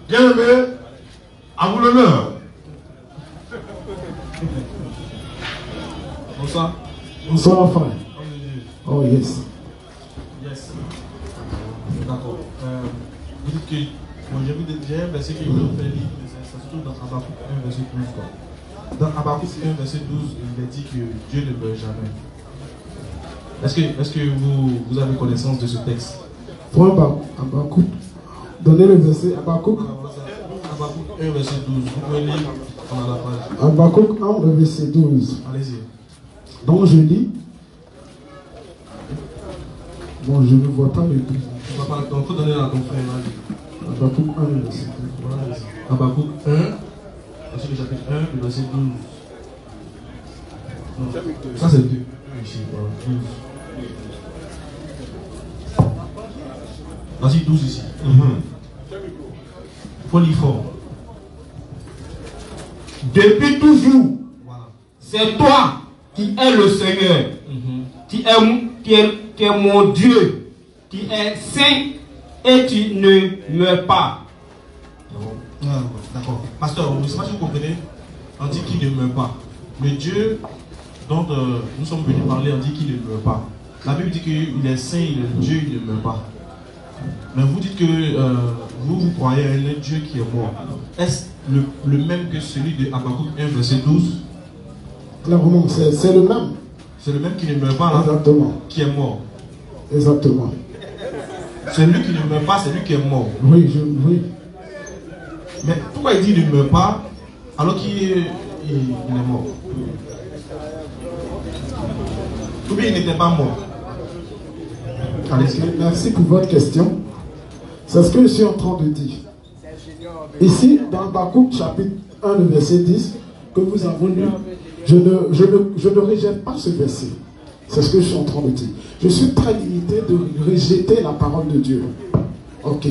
Bien-aimé, à vous l'honneur. Bonsoir. Bonsoir, frère. Oh, yes. Yes. D'accord. Vous dites que. Bon, j'ai un verset que je vais faire lire, c'est surtout dans Habakkuk 1, verset 12. Quoi. Dans Habakkuk 1, verset 12, il est dit que Dieu ne meurt jamais. Est-ce que vous avez connaissance de ce texte? Frère Habakkuk. Donnez le verset Habakkuk. Habakkuk 1, verset 12. Vous pouvez lire, on a la page. Habakkuk 1, le verset 12. Allez-y. Donc je lis. Bon, je ne vois pas le plus. On va pas le temps, il faut donner à ton frère. Habakkuk 1, le verset 12. Voilà. Habakkuk 1, verset le chapitre 1, le verset 12. Non, ça c'est 2. Ici, voilà, 12. Vas-y, 12 ici. Faut lire fort. Depuis toujours, Voilà. c'est toi qui es le Seigneur, qui est mon Dieu, qui est saint et tu ne meurs pas. D'accord. Pasteur, je ne sais pas si vous comprenez. On dit qu'il ne meurt pas. Le Dieu dont nous sommes venus parler, on dit qu'il ne meurt pas. La Bible dit qu'il est saint, il est Dieu, il ne meurt pas. Mais vous dites que vous croyez à un Dieu qui est mort. Est-ce le même que celui de Habakkuk 1, verset 12? Clairement, c'est le même. C'est le même qui ne meurt pas, là, exactement. Qui est mort. Exactement. Celui qui ne meurt pas, c'est lui qui est mort. Oui, oui. Mais pourquoi il dit qu'il ne meurt pas alors qu'il est mort? Ou bien il n'était pas mort? Allez-y. Merci pour votre question. C'est ce que je suis en train de dire. Ici, dans Habakkuk chapitre 1, le verset 10, que vous avez lu, je ne rejette pas ce verset. C'est ce que je suis en train de dire. Je suis très limité de rejeter la parole de Dieu. Ok.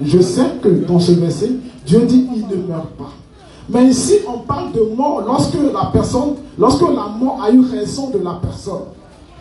Je sais que dans ce verset, Dieu dit il ne meurt pas. Mais ici, on parle de mort lorsque la mort a eu raison de la personne.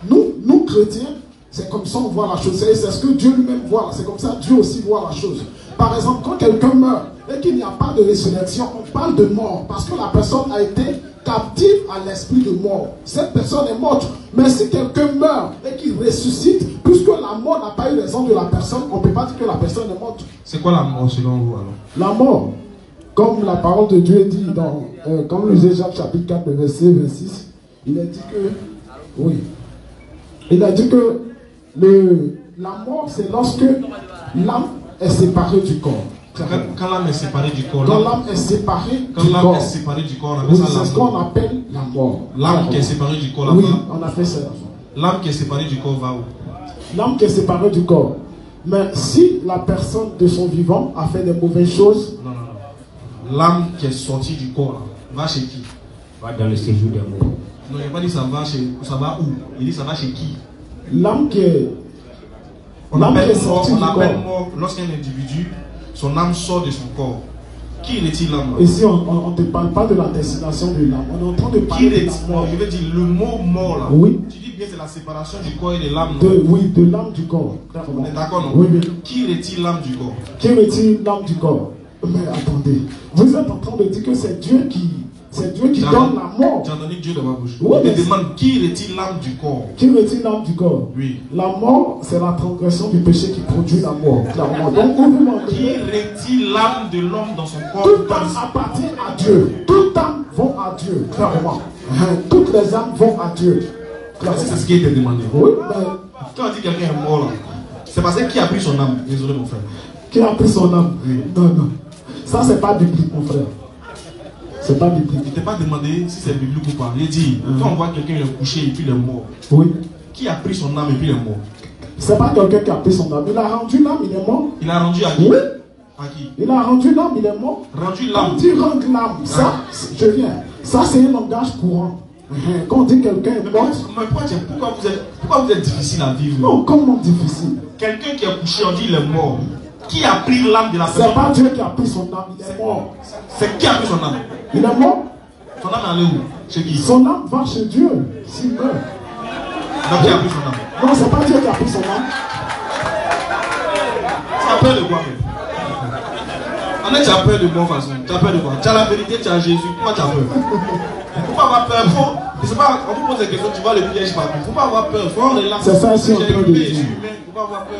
Nous chrétiens, c'est comme ça on voit la chose. C'est ce que Dieu lui-même voit. C'est comme ça Dieu aussi voit la chose. Par exemple, quand quelqu'un meurt et qu'il n'y a pas de résurrection, on parle de mort parce que la personne a été captive à l'esprit de mort. Cette personne est morte. Mais si quelqu'un meurt et qu'il ressuscite, puisque la mort n'a pas eu raison de la personne, on ne peut pas dire que la personne est morte. C'est quoi la mort selon vous alors? La mort, comme la parole de Dieu dit dans comme le Jacques chapitre 4, verset 26, il a dit que oui. Il a dit que la mort, c'est lorsque l'âme est séparée du corps. Quand l'âme est séparée du corps. Quand l'âme est séparée du corps. Quand l'âme est séparée du corps, on appelle ça la mort. C'est ce qu'on appelle la mort. L'âme qui est séparée du corps là-bas. Oui, on a fait ça. L'âme qui est séparée du corps va où? L'âme qui est séparée du corps. Mais si la personne de son vivant a fait des mauvaises choses. Non. L'âme qui est sortie du corps là, va chez qui? Va dans le séjour des morts. Non, il n'a pas dit ça va où? Il dit ça va chez qui? L'âme qui est. On appelle mort lorsqu'un individu, son âme sort de son corps. Qui retire l'âme? Ici, on ne te parle pas de la destination de l'âme. On est en train de parler de la mort. Je veux dire, le mot mort là. Oui. Tu dis bien c'est la séparation du corps et de l'âme. Oui, de l'âme du corps. On est d'accord, non? Oui, mais... Qui retire l'âme du corps? Qui retire l'âme du corps? Mais attendez, vous êtes en train de dire que c'est Dieu qui donne la mort. J'ai entendu Dieu de ma bouche. Oui, il me demande qui retire l'âme du corps. Qui retire l'âme du corps? Oui. La mort, c'est la transgression du péché qui produit la mort. Clairement. Donc, qui retire l'âme de l'homme dans son corps? Toute âme appartient à Dieu. Toute âme vont à Dieu. Clairement. Toutes les âmes vont à Dieu. C'est ce qui était demandé. Oui, mais... Quand on dit que quelqu'un est mort là, c'est parce que qui a pris son âme? Désolé mon frère. Qui a pris son âme? Oui. Non. Ça, c'est pas biblique, mon frère. C'est pas biblique. Il ne t'a pas demandé si c'est biblique ou pas. Il dit, quand on voit quelqu'un est couché et puis il est mort. Oui. Qui a pris son âme et puis il est mort? C'est pas quelqu'un qui a pris son âme. Il a rendu l'âme, il est mort. Il a rendu à qui? Oui. À qui? Il a rendu l'âme, il est mort. Rendu l'âme. Quand tu rends l'âme, ça, je viens. Ça, c'est un langage courant. Quand on dit quelqu'un est mort. Mais pourquoi vous êtes difficile à vivre? Non, comment difficile? Quelqu'un qui est couché, on dit il est mort. Qui a pris l'âme de la personne? C'est pas Dieu qui a pris son âme, il est mort. C'est qui a pris son âme? Il est mort. Son âme est allée où? Chez qui? Son âme va chez Dieu, s'il meurt. Donc qui a pris son âme? Non, c'est pas Dieu qui a pris son âme. Ça peur de quoi? En fait, tu as peur de moi, façon. Tu as peur de quoi? Tu as la vérité, tu as Jésus. Pourquoi tu as peur? Faut pas avoir peur. Je sais pas, on vous pose des questions, tu vois le piège partout. Faut pas avoir peur. Faut relaxer. C'est ça, si on J'ai peut humain, le je suis dire. humain. Faut pas avoir peur.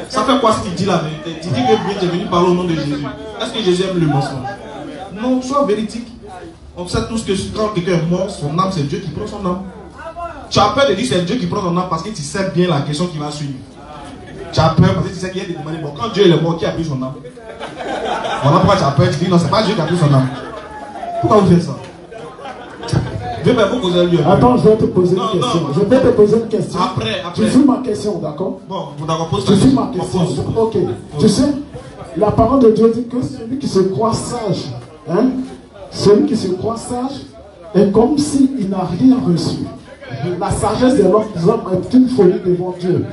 Ça fait quoi si tu dis la vérité? Tu dis que tu es venu parler au nom de Jésus. Est-ce que Jésus aime le mensonge? Non, sois véridique. On sait tous que quand quelqu'un est mort, son âme, c'est Dieu qui prend son âme. Tu as peur de dire c'est Dieu qui prend son âme parce que tu sais bien la question qui va suivre. Tu as peur parce que tu sais qu'il y a des demandés. Bon, quand Dieu est mort, qui a pris son âme? Voilà pourquoi tu as peur. Tu dis non, c'est pas Dieu qui a pris son âme. Pourquoi vous faites ça? Je vais vous poser lui. Attends, je vais te poser une question. Je vais te poser une question. Après. Tu suis ma question, d'accord? Bon, vous d'accord, pose Tu ta suis ma question. question. Ok. Tu sais, la parole de Dieu dit que celui qui se croit sage, hein, celui qui se croit sage est comme s'il n'a rien reçu. La sagesse de l'homme est une folie devant Dieu.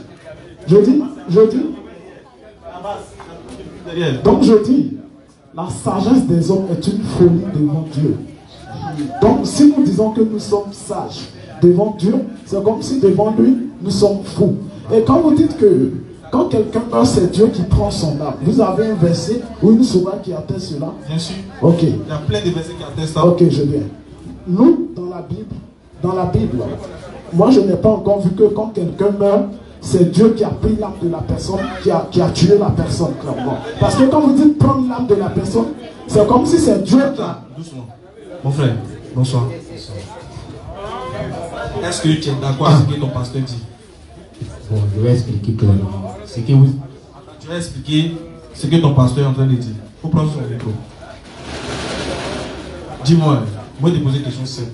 Je dis. Donc je dis, la sagesse des hommes est une folie devant Dieu. Donc si nous disons que nous sommes sages devant Dieu, c'est comme si devant lui, nous sommes fous. Et quand vous dites que quand quelqu'un meurt, c'est Dieu qui prend son âme, vous avez un verset ou une sourate qui atteste cela? Bien sûr. Ok. Il y a plein de versets qui attestent ça. Ok, je viens. Nous, dans la Bible, moi je n'ai pas encore vu que quand quelqu'un meurt, c'est Dieu qui a pris l'âme de la personne, qui a tué la personne, clairement. Parce que quand vous dites prendre l'âme de la personne, c'est comme si c'est Dieu qui a... Doucement. Mon frère, bonsoir. Est-ce que tu es d'accord avec ce que ton pasteur dit? Bon, je vais expliquer clairement. C'est que vous... Tu vas expliquer ce que ton pasteur est en train de dire. Il faut prendre son micro. Dis-moi, moi je te poser une question simple.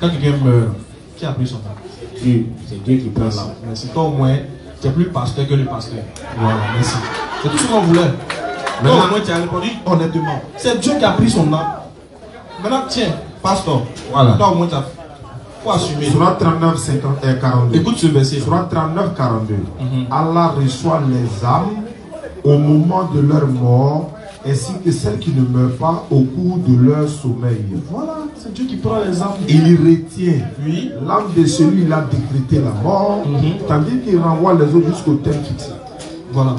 Quand quelqu'un meurt, qui a pris son âme? Dieu, c'est Dieu qui prend l'âme. Merci. Toi au moins, tu es plus pasteur que le pasteur. Voilà, merci. C'est tout ce qu'on voulait. Toi au moins, tu as répondu honnêtement. C'est Dieu qui a pris son âme. Maintenant, tiens, pasteur. Voilà. Toi au moins, tu as... faut assumer. Surah 39, 50 et 42. Écoute ce verset. Surah 39, 42. Allah reçoit les âmes au moment de leur mort, ainsi que celles qui ne meurent pas au cours de leur sommeil. Voilà, c'est Dieu qui prend les âmes. Il retient Oui. l'âme de celui qui a décrété la mort, tandis qu'il renvoie les autres jusqu'au terme fixé. Voilà.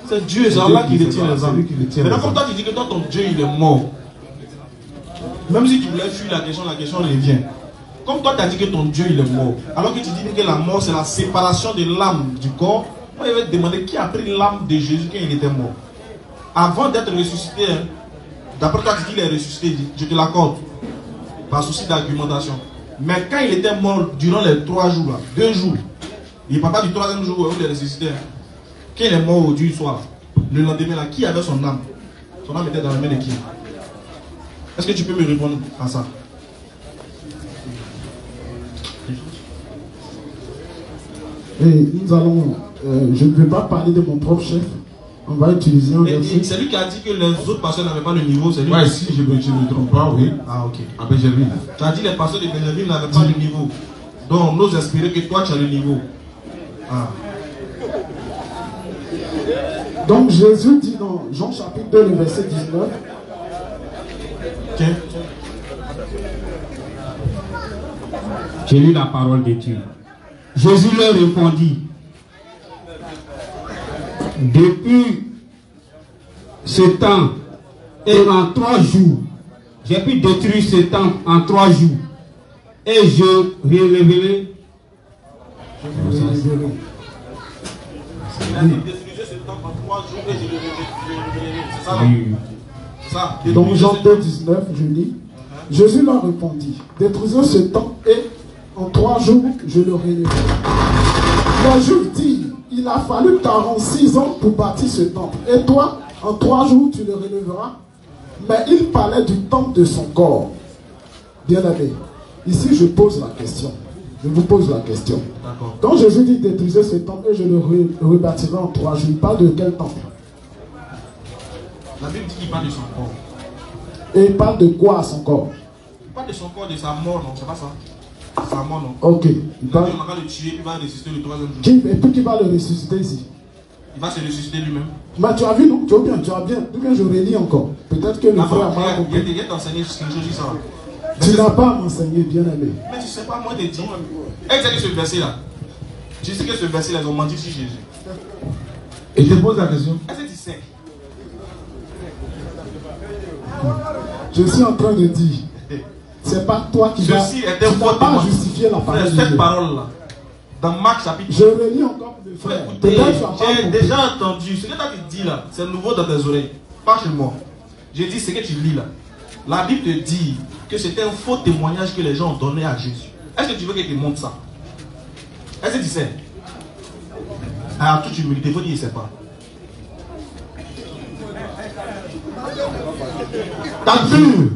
C'est Dieu, c'est Allah qui retient les âmes. C'est lui qui retient Maintenant, les comme âmes. toi, tu dis que toi, ton Dieu, il est mort. Même si tu voulais fuir la question revient. Comme toi, tu as dit que ton Dieu, il est mort. Alors que tu dis que la mort, c'est la séparation de l'âme du corps. Moi, je vais te demander qui a pris l'âme de Jésus quand il était mort. Avant d'être ressuscité, hein, d'après toi, tu dis qu'il est ressuscité, je te l'accorde. Par souci d'argumentation. Mais quand il était mort, durant les 3 jours, là, 2 jours, il n'est pas du 3e jour où il est ressuscité. Hein. Quand il est mort au Dieu soir, le lendemain, là, qui avait son âme? Son âme était dans la main de qui? Est-ce que tu peux me répondre à ça? Et nous allons... je ne vais pas parler de mon propre chef. On va utiliser un verset. C'est lui qui a dit que les autres pasteurs n'avaient pas le niveau. C'est lui Ouais, qui... si je ne me trompe pas, oui. Ah, ok. À Benjamin. Tu as dit que les pasteurs de Benjamin n'avaient pas le niveau. Donc, on ose espérer que toi, tu as le niveau. Ah. Donc Jésus dit dans Jean chapitre 2, le verset 19. Tiens. J'ai lu la parole de Dieu. Jésus leur répondit: depuis ce temps et en 3 jours, j'ai pu détruire ce temple en 3 jours et je relèverai. Il a dit détruisez ce temple en 3 jours et je le révélerai. C'est ça, non? C'est ça. Donc Jean 2, 19, je lis. Jésus leur répondit: détruisez ce temple et en 3 jours je le relèverai. Les Juifs disent: il a fallu 46 ans pour bâtir ce temple. Et toi, en 3 jours, tu le relèveras. Mais il parlait du temple de son corps. Bien aimé, ici je pose la question. Je vous pose la question. Quand Jésus dit détruisez ce temple et je le rebâtirai en 3 jours, il parle de quel temple? La Bible dit qu'il parle de son corps. Et il parle de quoi à son corps? Il parle de son corps, de sa mort, non? C'est pas ça? Sa mort, non? Ok. Il parle... On va le tuer, il va ressusciter le 3e jour. Et puis qui va le ressusciter ici? Il va se ressusciter lui-même. Mais tu as vu, non? Tu as bien. Ou bien je relis encore. Peut-être que le frère a mal compris. Il y a t'enseigner quelque chose sur ça. Tu n'as pas à m'enseigner, bien aimé. Mais tu sais pas, moi, te dire. Exactement ce verset-là. Tu sais que ce verset-là, ils ont menti sur Jésus. Et je te pose la question. Est-ce que tu sais? Je suis en train de dire, c'est pas toi qui vas pas justifier la parole de Dieu. Cette parole-là, dans Marc chapitre 2. Je relis encore pour le frère. J'ai déjà entendu. Ce que tu as dit là, c'est nouveau dans tes oreilles. Pas chez moi. J'ai dit ce que tu lis là. La Bible te dit que c'était un faux témoignage que les gens ont donné à Jésus. Est-ce que tu veux qu'il te montre ça? Est-ce que tu sais? À toute humilité, il faut dire qu'il ne sait pas. T'as vu?